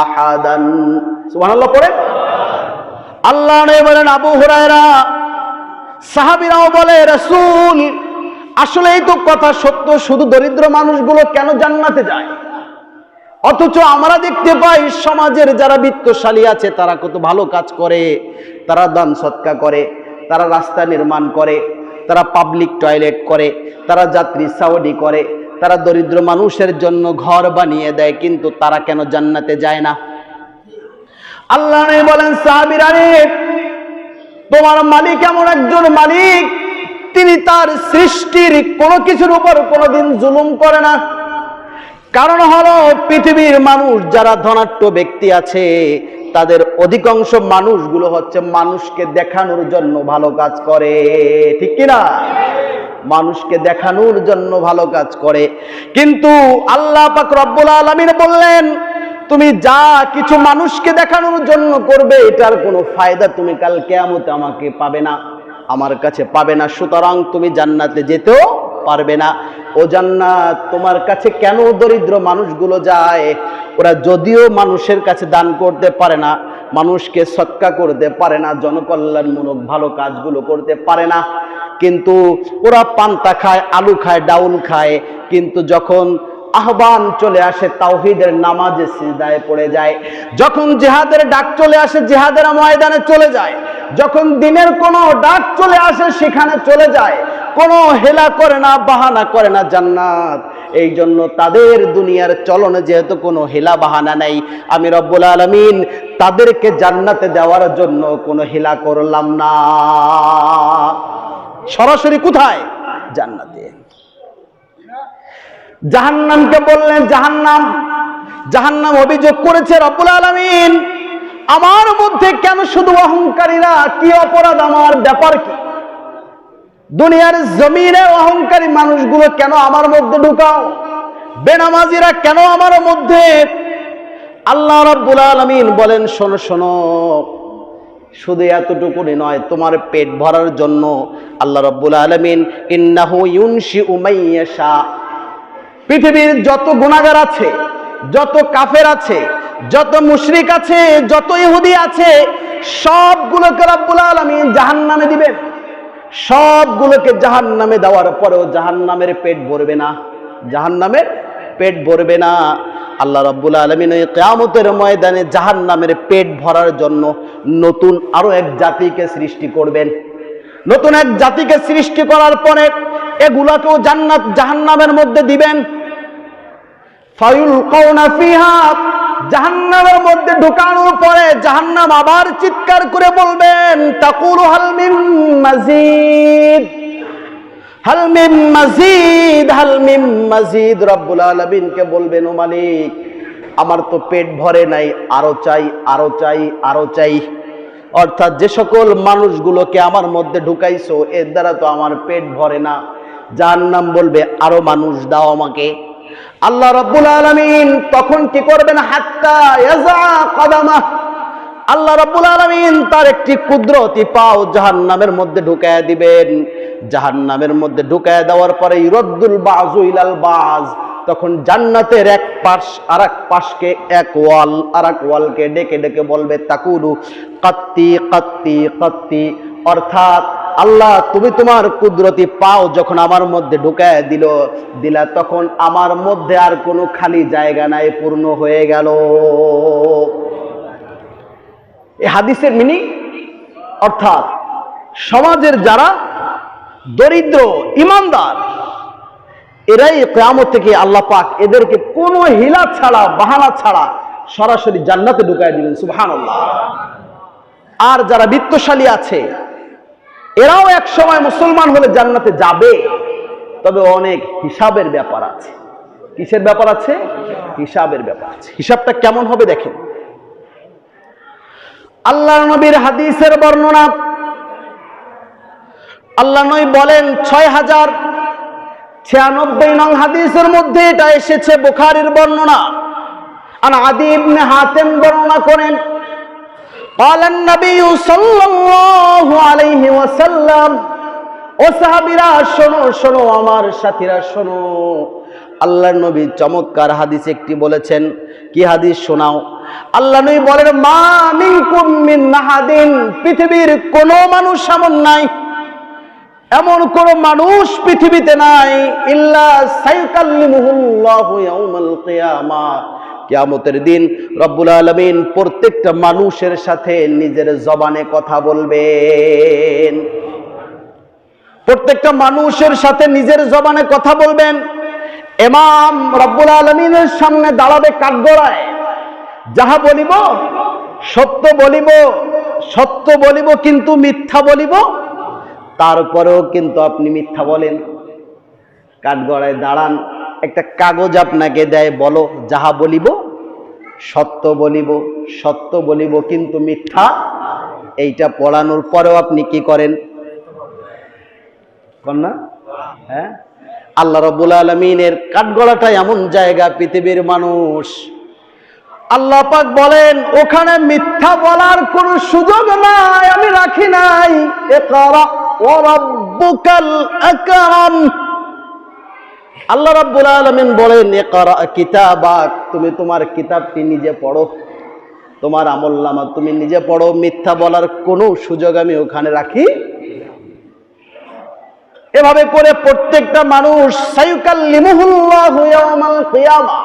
আহাদান। সুবহানাল্লাহ পড়েন। আল্লাহ নবী বলেন, আবু হুরায়রা, সাহাবীরাও বলে, রাসূল, আসলে এই তো কথা সত্য, শুধু দরিদ্র মানুষগুলো কেন জান্নাতে যায়? অথচ আমরা দেখতে পাই সমাজের যারা বিত্তশালী আছে তারা কত ভালো কাজ করে, তারা দান সৎকা করে, তারা রাস্তা নির্মাণ করে, তারা পাবলিক টয়লেট করে, তারা যাত্রী সাওয়ারি করে, তারা দরিদ্র মানুষের জন্য ঘর বানিয়ে দেয়, কিন্তু তারা কেন জান্নাতে যায় না? আল্লাহ নবী বলেন, সাহাবীরা, তোমার মালিক এমন একজন মালিক, তিনি তার সৃষ্টির কোনো কিছুর উপর কোনোদিন জুলুম করে না। কারণ হলো পৃথিবীর মানুষ যারা ধনাঢ্য ব্যক্তি আছে, তাদের অধিকাংশ মানুষগুলো হচ্ছে মানুষকে দেখানোর জন্য ভালো কাজ করে, ঠিক কিনা? মানুষকে দেখানোর জন্য ভালো কাজ করে। কিন্তু আল্লাহ পাক রব্বুল আলামিন বললেন, তুমি যা কিছু মানুষকে দেখানোর জন্য করবে, এটার কোনো ফায়দা তুমি কাল কিয়ামতে আমাকে পাবে না, আমার কাছে পাবে না। সুতরাং তুমি জান্নাতে যেতেও পারবে না। ও জান্নাত, তোমার কাছে কেন দরিদ্র মানুষগুলো যায়? ওরা যদিও মানুষের কাছে দান করতে পারে না, মানুষকে সৎকা করতে পারে না, জনকল্যাণমূলক ভালো কাজগুলো করতে পারে না, কিন্তু ওরা পান্তা খায়, আলু খায়, ডাউল খায়, কিন্তু যখন আহ্বান চলে আসে তাওহীদের নামাজে সিজদায় পড়ে যায়, যখন জিহাদের ডাক চলে আসে জিহাদের ময়দানে চলে যায়, যখন দিনের কোনো ডাক চলে আসে সেখানে চলে যায়, কোনো হেলা করে না, বাহানা করে না জান্নাত। এই জন্য তাদের দুনিয়ার চলনে যেহেতু কোনো হেলা বাহানা নাই, আমি রব্বুল আলামিন তাদেরকে জান্নাতে দেওয়ার জন্য কোনো হেলা করলাম না। সরাসরি কোথায়? জান্নাতে। জাহান্নামকে বললেন, জাহান্নাম, জাহান্নাম অভিযোগ করেছে, রব্বুল আলামিন আমার মধ্যে কেন শুধু অহংকারীরা? কি অপরাধ আমার? ব্যাপার কি? দুনিয়ার জমিনে অহংকারী মানুষগুলো কেন আমার মধ্যে ঢুকাও? বেনামাজিরা কেন আমার মধ্যে? আল্লাহ রাব্বুল আলামিন বলেন, শোনো শোনো, শুধু এতটুকুনি নয়, তোমার পেট ভরার জন্য আল্লাহ রাব্বুল আলামিন ইন্নাহু ইউনশিউ মাইয়াশা, পৃথিবীর যত গুনাহগার আছে, যত কাফের আছে, যত মুশরিক আছে, যত ইহুদি আছে, সবগুলোকে রাব্বুল আলামিন জাহান্নামে দিবেন। সবগুলোকে জাহান্নামে দেওয়ার পরেও জাহান্নামের পেট ভরবে না, জাহান্নামের পেট ভরবে না। আল্লাহ রাব্বুল আলামিন ওই কিয়ামতের ময়দানে জাহান্নামের পেট ভরার জন্য নতুন আরো এক জাতিকে সৃষ্টি করবেন। নতুন এক জাতিকে সৃষ্টি করার পরে এগুলাকেও জান্নাত জাহান্নামের মধ্যে দিবেন। ফায়ুলকাউনা ফিহা, জাহান্নামের মধ্যে ঢোকানোর পরে জাহান্নাম আবার চিৎকার করে বলবেন, তাকুলু হাল মিন মাজিদ, হাল মিন মাজিদ, হাল মিন মাজিদ। রব্বুল আলামিনকে বলবেন, ও মালিক, আমার তো পেট ভরে নাই, আরো চাই, আরো চাই, আরো চাই। অর্থাৎ যে সকল মানুষগুলোকে আমার মধ্যে ঢুকাইছো এর দ্বারা তো আমার পেট ভরে না। জাহান্নাম বলবে, আরো মানুষ দাও আমাকে। আল্লাহ রাব্বুল আলামিন তখন কি করবেন? হাত্তা ইয়াজা কদামা, আল্লাহ রাব্বুল আলামিন তার একটি কুদরতি পাও জাহান্নামের মধ্যে ঢুকায়া দিবেন। জাহান্নামের মধ্যে ঢুকায়া দেওয়ার পরে ইরদ্দুল বাযু ইলাল বাজ, তখন জান্নাতের এক পাশ আর এক পাশকে, এক ওয়াল আর এক ওয়ালকে ডেকে ডেকে বলবে, তাকুলু কাত্তি কাত্তি কাত্তি। অর্থাৎ আল্লাহ তুমি তোমার কুদরতি পাও যখন আমার মধ্যে ঢুকায় দিলা, তখন আমার মধ্যে আর কোনো খালি জায়গা নাই, পূর্ণ হয়ে গেল। এই হাদিসের মিনিং, অর্থাৎ সমাজের যারা দরিদ্র ইমানদার, এরাই কিয়ামত থেকে আল্লাহ পাক এদেরকে কোনো হিলা ছাড়া, বাহানা ছাড়া সরাসরি জান্নাতে ঢুকায় দিবেন। সুবহানাল্লাহ। আর যারা বিত্তশালী আছে এরাও এক সময় মুসলমান হলে জান্নাতে যাবে, তবে অনেক হিসাবের ব্যাপার আছে। কিসের ব্যাপার আছে? হিসাবের ব্যাপার আছে। হিসাবটা কেমন হবে দেখেন। আল্লাহর নবীর হাদিসের বর্ণনা, আল্লাহ নবী বলেন 6096 নং হাদিসের মধ্যে এটা এসেছে, বুখারীর বর্ণনা। আন আদি ইবনে হাতেম বর্ণনা করেন, قال النبي صلى الله عليه وسلم, ও সাহাবীরা শোনো শোনো, আমার সাথীরা শোনো, আল্লাহর নবী চমৎকার হাদিস একটি বলেছেন। কি হাদিস শোনাও? আল্লাহ নবী বলেন, মা মিনকুম মিন আহাদিন, পৃথিবীর কোন মানুষ এমন নাই, এমন কোন মানুষ পৃথিবীতে নাই, ইল্লা সাইকাল্লিমুহুল্লাহু ইয়াউমাল কিয়ামা, কিয়ামতের দিন রব্বুল আলামিন প্রত্যেকটা মানুষের সাথে নিজের জবানে কথা বলবেন। প্রত্যেকটা মানুষের সাথে নিজের জবানে কথা বলবেন। ইমাম রব্বুল আলামিনের সামনে দাঁড়াবে কাঠগড়ায়, যাহা বলিব সত্য বলিব, সত্য বলিব কিন্তু মিথ্যা বলিব, তারপরেও কিন্তু আপনি মিথ্যা বলেন। কাঠগড়ায় দাঁড়ান, একটা কাগজ আপনাকে দেয়, বলো যাহা বলিব সত্য বলিব, সত্য বলিব কিন্তু মিথ্যা। এইটা পড়ানোর পরেও আপনি কি করেন? না? হ্যাঁ, আল্লাহ রাব্বুল আলামিনের কাঠগড়াটা এমন জায়গা, পৃথিবীর মানুষ, আল্লাহ পাক বলেন ওখানে মিথ্যা বলার কোনো সুযোগ নাই, আমি রাখি নাই। ইকরা ওয়া রাব্বুকাল আকরাম, আল্লাহ রাব্বুল আলামিন বলেন, ইকরা কিতাবাক, তুমি তোমার কিতাবটি নিজে পড়ো, তোমার আমলনামা তুমি নিজে পড়ো, মিথ্যা বলার কোনো সুযোগ আমি ওখানে রাখি। এভাবে করে প্রত্যেকটা মানুষ সাইকাল্লিমুহুল্লাহু ইয়াউমাল কিয়ামা,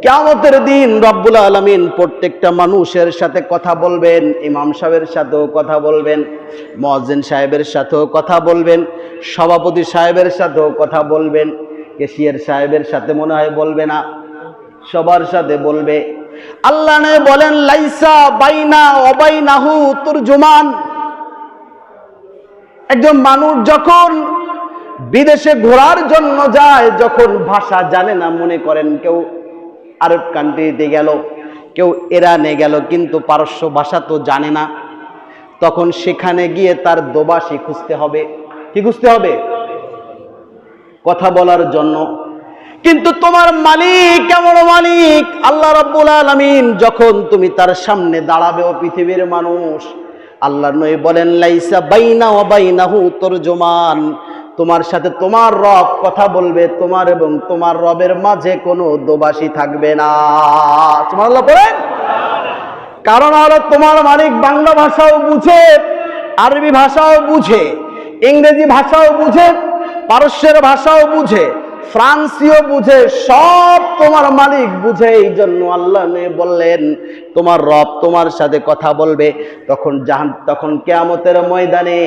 কিয়ামতের দিন রব্বুল আলামিন প্রত্যেকটা মানুষের সাথে কথা বলবেন। ইমাম সাহেবের সাথেও কথা বলবেন, মুয়াজ্জিন সাহেবের সাথেও কথা বলবেন, সভাপতি সাহেবের সাথেও কথা বলবেন, ক্যাশিয়ার সাহেবের সাথে মনে হয় বলবে না, সবার সাথে বলবে। আল্লাহ নবী বলেন লাইসা বাইনা ওয়া বাইনাহু তুরজুমান। একজন মানুষ যখন বিদেশে ঘোরার জন্য যায়, যখন ভাষা জানে না, মনে করেন কেউ আরব কান্ট্রিতে গেল, কেউ ইরানে গেল, কিন্তু পারস্য ভাষা তো জানে না, তখন সেখানে গিয়ে তার দোভাষী খুঁজতে হবে। কি খুঁজতে হবে? কথা বলার জন্য। কিন্তু তোমার মালিক কেমন মালিক? আল্লাহ রাব্বুল আলামিন যখন তুমি তার সামনে দাঁড়াবে, ও পৃথিবীর মানুষ, আল্লাহর নবী বলেন লাইসা বাইনা ওয়া বাইনাহু তুরজুমান। তোমার সাথে তোমার রব কথা বলবে, তোমার এবং তোমার রবের মাঝে কোনো দোভাষী থাকবে না। সুবহানাল্লাহ বলেন। কারণ হলো তোমার মালিক বাংলা ভাষাও বুঝে, আরবি ভাষাও বুঝে, ইংরেজি ভাষাও বুঝে, পারস্যের ভাষাও বুঝে, ফ্রান্সীয় বুঝে, সব তোমার মালিক বুঝে। এই জন্য আল্লাহ বললেন তোমার রব তোমার সাথে কথা বলবে। তখন কিয়ামতের ময়দানে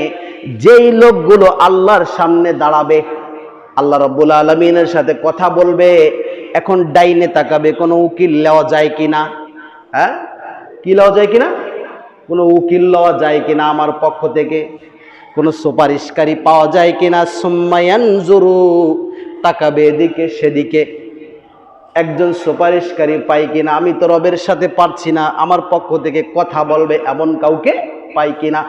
যেই লোকগুলো আল্লাহর সামনে দাঁড়াবে, আল্লাহ রাব্বুল আলামিনের সাথে কথা বলবে, এখন ডাইনে তাকাবে, কোনো উকিল লওয়া যায় কিনা? হ্যাঁ, কি লওয়া যায় কিনা? কোনো উকিল লওয়া যায় কিনা আমার পক্ষ থেকে? কোনো সুপারিশকারী পাওয়া যায় কিনা? সুম্মা ইয়ানজুরু, তাকাবে এদিকে সেদিকে, একজন সুপারিশকারী পাই কিনা, আমি তো রবের সাথে পারছি না, আমার পক্ষ থেকে কথা বলবে এমন কাউকে পাই কিনা।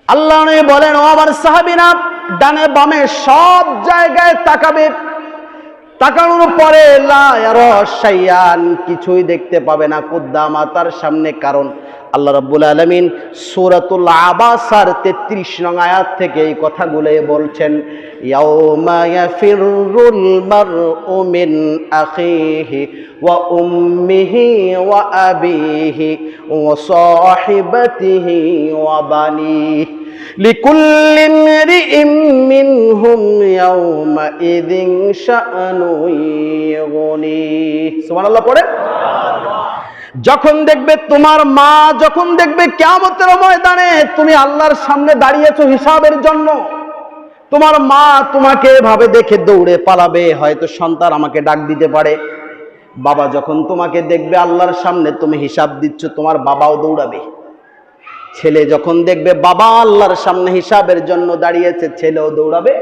আল্লাহ নবী বলেন ও আমার সাহাবীরা, ডানে বামে সব জায়গায় তাকাবে, তাকানোর পরে লা ইয়ারা শাইয়ান, কিছুই দেখতে পাবে না কুদ্দামা, তার সামনে। কারণ আল্লাহ রাব্বুল আলামিন সূরাতুল আবাসার 33 নং আয়াত থেকে এই কথাগুলো বলছেন, ইয়াউমা ইয়াফিরুল মারউ মিন আখিহি ওয়া উম্মিহি ওয়া আবিহি ওয়া সাহিবাতিহি ওয়া বানিহি লিকুল্লি ইমরিইম মিনহুম ইয়াউমাইযিন শাআনুন ইউগনিহি। সুবহানাল্লাহ পড়ে। যখন দেখবে তোমার মা, যখন দেখবে কিয়ামতের ময়দানে তুমি আল্লাহর সামনে দাঁড়িয়েছো হিসাবের জন্য, তোমার মা তোমাকে এভাবে দেখে দৌড়ে পালাবে। হয়তো সন্তান আমাকে ডাক দিতে পারে। বাবা যখন তোমাকে দেখবে আল্লাহর সামনে তুমি হিসাব দিচ্ছ, তোমার বাবাও দৌড়াবে। ছেলে যখন দেখবে বাবা আল্লাহর সামনে হিসাবের জন্য দাঁড়িয়েছে, ছেলেও দৌড়াবে।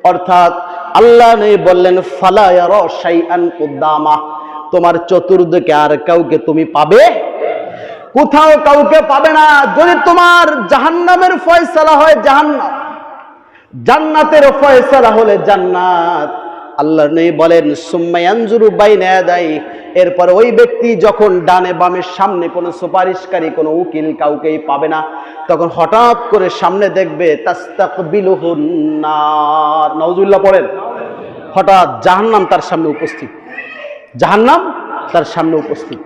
অর্থাৎ আল্লাহ নবী বললেন ফালা ইয়ারা শাইআন কুদ্দামা, তোমার চতুর্দিকে আর কাউকে তুমি পাবে, কোথাও কাউকে পাবে না। যদি তোমার জাহান্নামের ফয়সালা হয় জাহান্নাম, জান্নাতের ফয়সালা হলে জান্নাত। আল্লাহ নবী বলেন সুম্মা ইয়ানজুরু বাইনা ইয়াদাই, এরপর ওই ব্যক্তি যখন ডানে বামে সামনে কোনো সুপারিশকারী, কোনো উকিল কাউকেই পাবে না, তখন হঠাৎ করে সামনে দেখবে তাস্তাকবিলুহুন নার, নাউজুবিল্লাহ পড়েন। হঠাৎ জাহান্নাম তার সামনে উপস্থিত, জাহান্নাম তার সামনে উপস্থিত।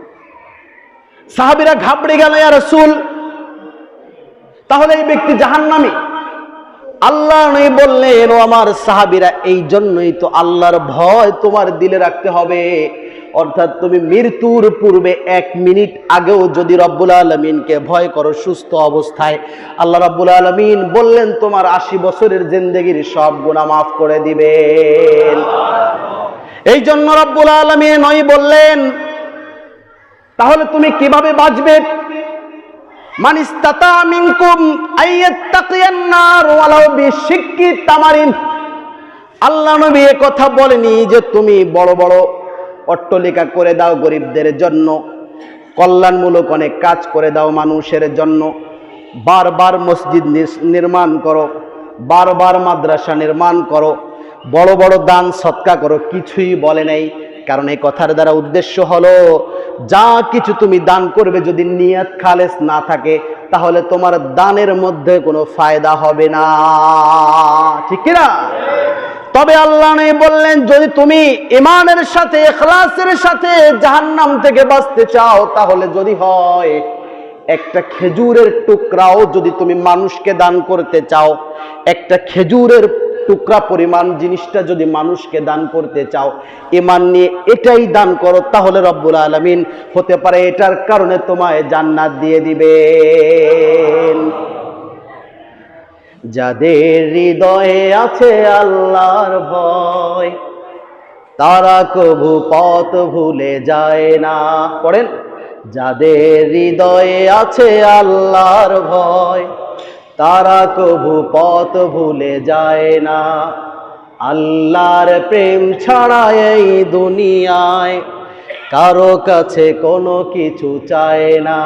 সাহাবীরা ঘাবড়ে গেল, ইয়া রাসূল, তাহলে এই ব্যক্তি জাহান্নামী। আল্লাহ নবী বললেন ও আমার সাহাবীরা, এই জন্যই তো আল্লাহর ভয় তোমার দিলে রাখতে হবে। অর্থাৎ তুমি মৃত্যুর পূর্বে 1 মিনিট আগেও যদি রব্বুল আলামিনকে ভয় করো সুস্থ অবস্থায়, আল্লাহ রব্বুল আলামিন বললেন তোমার 80 বছরের জিন্দেগির সব গুনাহ মাফ করে দিবেন। এই জন্য রব্বুল আলামিন নবী বললেন তাহলে তুমি কিভাবে বাঁচবে? মান ইসতাতা মিনকুম আইয়াত্তাকিয়ান নার ওয়ালাউ বিশিক্কি তামারিন। আল্লাহ নবী এই কথা বলেনি যে তুমি বড় বড় অট্টালিকা করে দাও গরিবদের জন্য, কল্যাণমূলক অনেক কাজ করে দাও মানুষের জন্য, বারবার মসজিদ নির্মাণ করো, বারবার মাদ্রাসা নির্মাণ করো, বড় বড় দান সদকা করো, কিছুই বলে নাই। কারণ এই কথার দ্বারা উদ্দেশ্য হলো যা কিছু তুমি দান করবে যদি নিয়ত খালেস না থাকে, তাহলে তোমার দানের মধ্যে কোনো ফায়দা হবে না, ঠিক কি না? তবে আল্লাহ নবী বললেন যদি তুমি ঈমানের সাথে ইখলাসের সাথে জাহান্নাম থেকে বাঁচতে চাও, তাহলে যদি হয় একটা খেজুরের টুকরাও যদি তুমি মানুষকে দান করতে চাও, একটা খেজুরের টুকরা পরিমাণ জিনিসটা যদি মানুষকে দান করতে চাও, ঈমান নিয়ে এটাই দান করো, তাহলে রব্বুল আলামিন হতে পারে এটার কারণে তোমায় জান্নাত দিয়ে দিবেন। যাদের হৃদয়ে আছে আল্লাহর ভয়, তারা কবু পথ ভুলে যায় না। পড়েন, যাদের হৃদয়ে আছে আল্লাহর ভয়, তারা কবু পথ ভুলে যায় না। আল্লাহর প্রেম ছাড়া এই দুনিয়ায় কারো কাছে কোনো কিছু চায় না।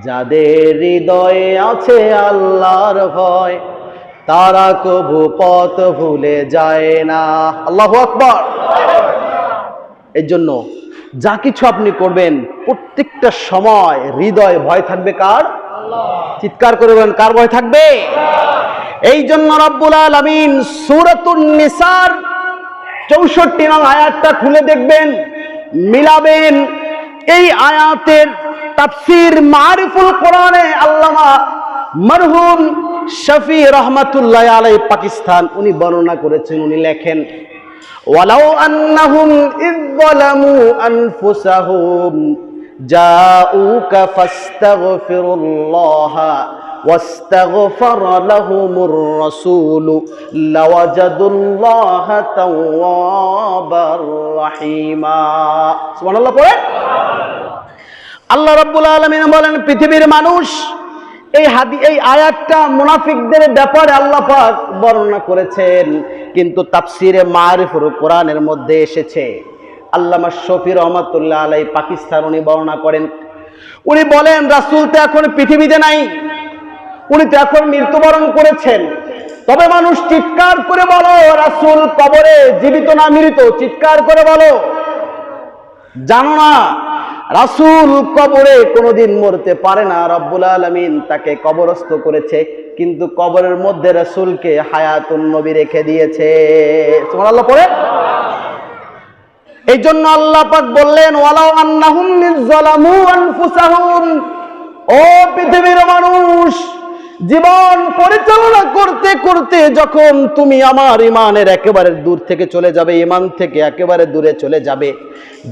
যাদের হৃদয়ে আছে আল্লাহর ভয়, তারা কবু পথ ভুলে যায় না। আল্লাহু আকবার। এই জন্য যা কিছু আপনি করবেন প্রত্যেকটা সময় হৃদয়ে ভয় থাকবে কার? চিৎকার করে বলেন, কার ভয় থাকবে? এই জন্য রব্বুল আলামিন সূরাতুন নিসার 64 নং আয়াতটা খুলে দেখবেন, মিলাবেন। এই আয়াতের তাফসীর মারিফুল কোরআনে আল্লামা মরহুম শফি রহমাতুল্লাহ আলাইহি পাকিস্তান উনি বর্ণনা করেছেন। উনি লেখেন, ওয়ালাউ আন্নাহুম ইয যালামু আনফুসাহুম জাউকা ফাস্তাগফিরুল্লাহা ওয়াস্তাগফারা লাহুমুর রাসূল লাওয়াজাদুল্লাহা তাওয়াবার রহিমা। সুবহানাল্লাহ পড়ে। আল্লাহ রাব্বুল আলামিন বলেন, পৃথিবীর মানুষ, এই আয়াতটা মুনাফিকদের ব্যাপারে আল্লাহ পাক বর্ণনা করেছেন, কিন্তু তাফসীরে মারিফুল কোরআনের মধ্যে এসেছে। আল্লামা শফি রহমাতুল্লাহ আলাইহি পাকিস্তান উনি বর্ণনা করেন, উনি বলেন, রাসূল তো এখন পৃথিবীতে নাই, উনি তো এখন মৃত্যুবরণ করেছেন। তবে মানুষ চিৎকার করে বলো, রাসূল কবরে জীবিত না মৃত? চিৎকার করে বলো। জানো না রাসূল কবরে কোনোদিন মরতে পারে না। রব্বুল আলামিন তাকে কবরস্থ করেছে, কিন্তু কবরের মধ্যে রাসূলকে হায়াতুন নবী রেখে দিয়েছে। সুবহানাল্লাহ পড়ে। এই জন্য আল্লাহ পাক বললেন, ওয়ালাউ আন্নাহুম যালামু আনফুসাহুম, ও পৃথিবীর মানুষ, জীবন পরিচালনা করতে করতে যখন তুমি আমার ঈমানের একেবারে দূর থেকে চলে যাবে, ঈমান থেকে একেবারে দূরে চলে যাবে,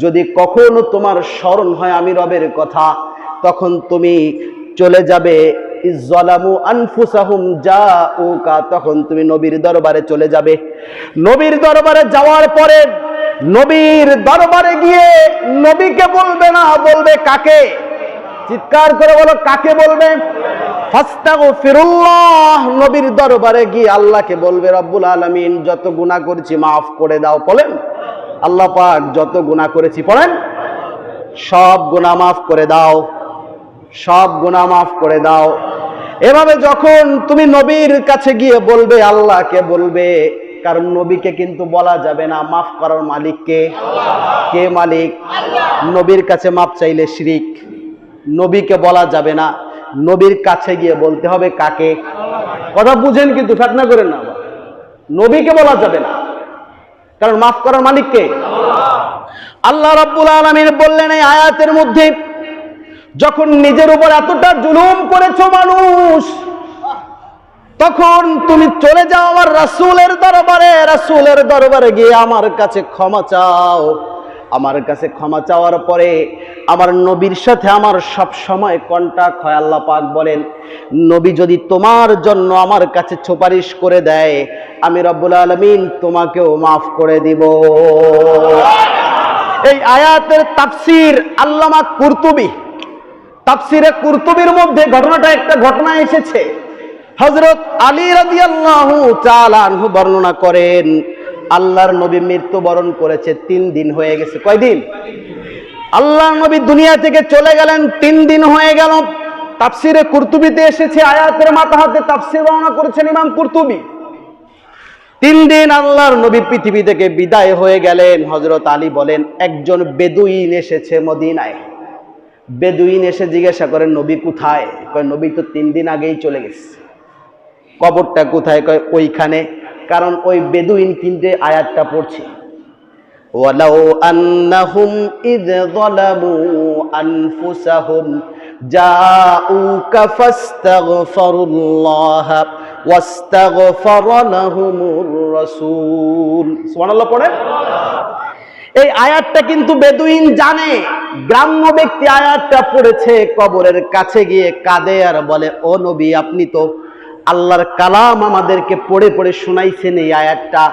যদি কখনো তোমার স্মরণ হয় আমি রবের কথা, তখন তুমি চলে যাবে ইজ্জালামু আনফুসাহুম জাউকা, তখন তুমি নবীর দরবারে চলে যাবে। নবীর দরবারে যাওয়ার পরে নবীর দরবারে গিয়ে নবীকে বলবে না, বলবে কাকে? চিৎকার করে বলো, কাকে বলবে? ফাস্তাগফিরুল্লাহ, নবীর দরবারে গিয়ে আল্লাহকে বলবে, রব্বুল আলামিন যত গুনাহ করেছি মাফ করে দাও। বলেন, আল্লাহ পাক যত গুনাহ করেছি, পড়েন, সব গুনাহ মাফ করে দাও, সব গুনাহ মাফ করে দাও। এভাবে যখন তুমি নবীর কাছে গিয়ে বলবে, আল্লাহকে বলবে, কারণ নবীকে কিন্তু বলা যাবে না মাফ করার মালিক কে? কে মালিক? নবীর কাছে মাফ চাইলে শিরিক, নবীকে বলা যাবে না, নবীর কাছে গিয়ে বলতে হবে কাকে? কথা বুঝেন কিন্তু, ফিতনা করেন না। নবীকে বলা যাবে না, কারণ মাফ করার মালিক কে? আল্লাহ রাব্বুল আলামিন বললেন এই আয়াতের মধ্যে, যখন নিজের উপর এতটা জুলুম করেছো মানুষ, তখন তুমি চলে যাও আমার রাসূলের দরবারে, রাসূলের দরবারে গিয়ে আমার কাছে ক্ষমা চাও। আমার কাছে ক্ষমা চাওয়ার পরে আমার নবীর সাথে আমার সব সময় কন্টাক্ট হয়। আল্লাহ পাক বলেন, নবী যদি তোমার জন্য আমার কাছে সুপারিশ করে দেয়, আমি রব্বুল আলামিন তোমাকেও মাফ করে দিব। এই আয়াতের তাফসীর আল্লামা কুরতুবী, তাফসীরে কুরতুবীর মধ্যে একটা ঘটনা এসেছে। হযরত আলী রাদিয়াল্লাহু তাআলা আনহু বর্ণনা করেন, আল্লাহর নবী মৃত্যুবরণ করেছে 3 দিন হয়ে গেছে। কয়দিন? আল্লাহর নবী দুনিয়া থেকে চলে গেলেন, 3 দিন হয়ে গেল। তাফসীরে কুরতুবীতে এসেছে, আয়াতের মাথা হাতে তাফসীর বর্ণনা করেছেন ইমাম কুরতুবী। 3 দিন আল্লাহর নবী পৃথিবী থেকে বিদায় হয়ে গেলেন। হযরত আলী বলেন, একজন বেদুইন এসেছে মদিনায়। বেদুইন এসে জিজ্ঞাসা করেন, নবী কোথায়? কয়, নবী তো 3 দিন আগেই চলে গেছে। কবরটা কোথায়? কয়, ওইখানে। কারণ ওই বেদুইন কিন্তু আয়াতটা পড়ছে, ওয়ালাউ আন্নাহুম ইয যালামু আনফুসাহুম জাউকা ফাস্তাগফিরুল্লাহ ওয়াস্তাগফারা লাহুমুর রাসূল। সুবহানাল্লাহ পড়েন। এই আয়াতটা কিন্তু বেদুইন জানে, গ্রাম্য ব্যক্তি আয়াতটা পড়েছে, কবরের কাছে গিয়ে কাঁদে আর বলে, ও নবী, আপনি তো আল্লাহর কালাম আমাদেরকে পড়ে পড়ে শোনাইছেন এই আয়াতটা,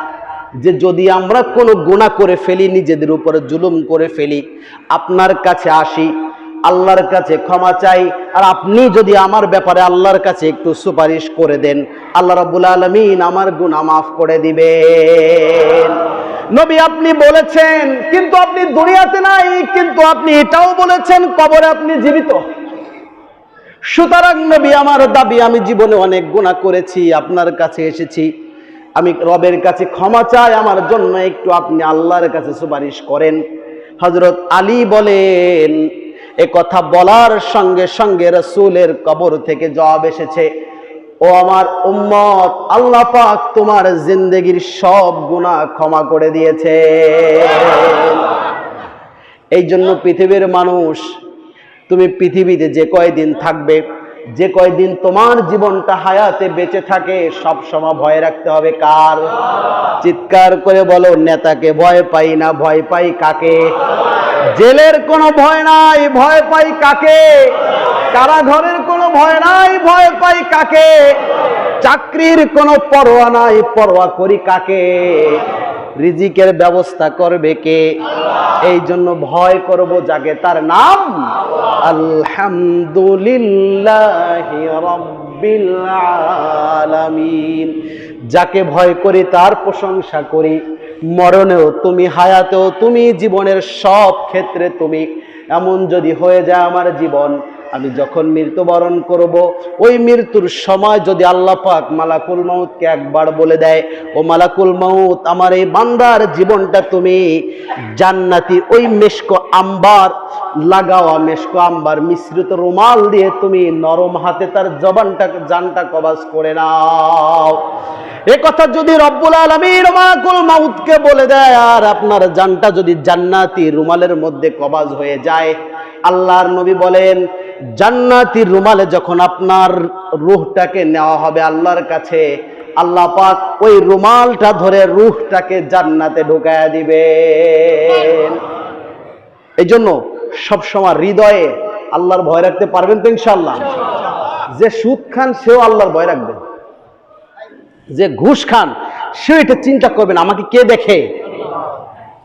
যে যদি আমরা কোনো গুনাহ করে ফেলি, নিজেদের উপরে জুলুম করে ফেলি, আপনার কাছে আসি, আল্লাহর কাছে ক্ষমা চাই, আর আপনি যদি আমার ব্যাপারে আল্লাহর কাছে একটু সুপারিশ করে দেন, আল্লাহ রাব্বুল আলামিন আমার গুনাহ মাফ করে দিবেন। নবী আপনি বলেছেন, কিন্তু আপনি দুনিয়াতে নাই, কিন্তু আপনি এটাও বলেছেন কবরে আপনি জীবিত। সুতরাং নবী আমার দাবি, আমি জীবনে অনেক গুনাহ করেছি, আপনার কাছে এসেছি, আমি রবের কাছে ক্ষমা চাই, আমার জন্য একটু আপনি আল্লাহর কাছে সুপারিশ করেন। হযরত আলী বলেন, এ কথা বলার সঙ্গে সঙ্গে রাসূলের কবর থেকে জবাব এসেছে, ও আমার উম্মত, আল্লাহ পাক তোমার জিন্দেগির সব গুনাহ ক্ষমা করে দিয়েছে। এই জন্য পৃথিবীর মানুষ, তুমি পৃথিবীতে যে কয়দিন থাকবে, যে কয়দিন তোমার জীবনটা হায়াতে বেঁচে থাকে, সব সময় ভয় রাখতে হবে কার? চিৎকার করে বলো, নেতাকে ভয় পাই না, ভয় পাই কাকে? জেলের কোনো ভয় নাই, ভয় পাই কাকে? কারাঘরের কোনো ভয় নাই, ভয় পাই কাকে? চাকরির কোনো পরোয়া নাই, পরোয়া করি কাকে? রিজিকের ব্যবস্থা করবে কে? এই জন্য ভয় করব যাকে, তার নাম আলহামদুলিল্লাহি রাব্বিল আলামিন। যাকে ভয় করি তার প্রশংসা করি, মরণেও তুমি, হায়াতেও তুমি, জীবনের সব ক্ষেত্রে তুমি। এমন যদি হয়ে যায় আমার জীবন, আমি যখন মৃত্যুবরণ করব, ওই মৃত্যুর সময় যদি আল্লাহ পাক মালাকুল মাউতকে একবার বলে দেয়, ও মালাকুল মাউত, আমার এই বান্দার জীবনটা তুমি জান্নাতি ওই মেশকো আম্বার লাগাওয়া, মেশকো আম্বার মিশ্রিত রুমাল দিয়ে তুমি নরম হাতে তার জানটা কবাজ করে নাও। এ কথা যদি রব্বুল আলামিন মালাকুল মাউতকে বলে দেয়, আর আপনার জানটা যদি জান্নাতি রুমালের মধ্যে কবাজ হয়ে যায়, আল্লাহর নবী বলেন, জান্নাতি রুমালে যখন আপনার রূহটাকে নেওয়া হবে আল্লাহর কাছে, আল্লাহ পাক ওই রুমালটা ধরে রূহটাকে জান্নাতে ঢুকায়া দিবেন। এই জন্য সবসময় হৃদয়ে আল্লাহর ভয় রাখতে পারবেন তো ইনশাআল্লাহ? যে সুদ খান সেও আল্লাহর ভয় রাখবেন, যে ঘুষ খান সেও এটা চিন্তা করবেন, আমাকে কে দেখে?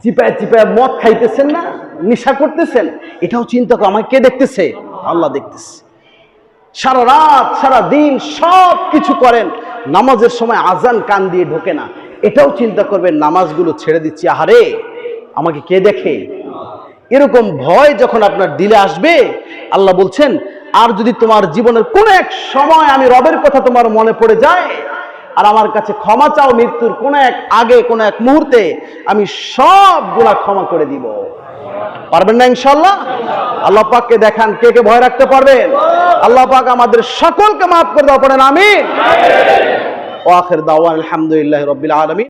চিপায় চিপায় মদ খাইতেছেন না, নেশা করতেছেন, এটাও চিন্তা কর, আমাকে কে দেখতেছে? আল্লাহ দেখতেছে। সারা রাত সারা দিন সব কিছু করেন, নামাজের সময় আজান কান দিয়ে ঢোকে না, এটাও চিন্তা করবেন, নামাজগুলো ছেড়ে দিচ্ছি, আহারে আমাকে কে দেখে? এরকম ভয় যখন আপনার দিলে আসবে, আল্লাহ বলছেন, আর যদি তোমার জীবনের কোন এক সময় আমি রবের কথা তোমার মনে পড়ে যায়, আর আমার কাছে ক্ষমা চাও মৃত্যুর কোন এক আগে, কোন এক মুহূর্তে, আমি সব গুনাহ ক্ষমা করে দিব। পারবেন না ইনশাআল্লাহ? আল্লাহ পাককে দেখান কে কে ভয় রাখতে পারবেন। আল্লাহ পাক আমাদের সকলকে মাফ করে দাও, পড়েন আমিন। ওয়া আখির দাওয়ানা আলহামদুলিল্লাহি রাব্বিল আলামিন।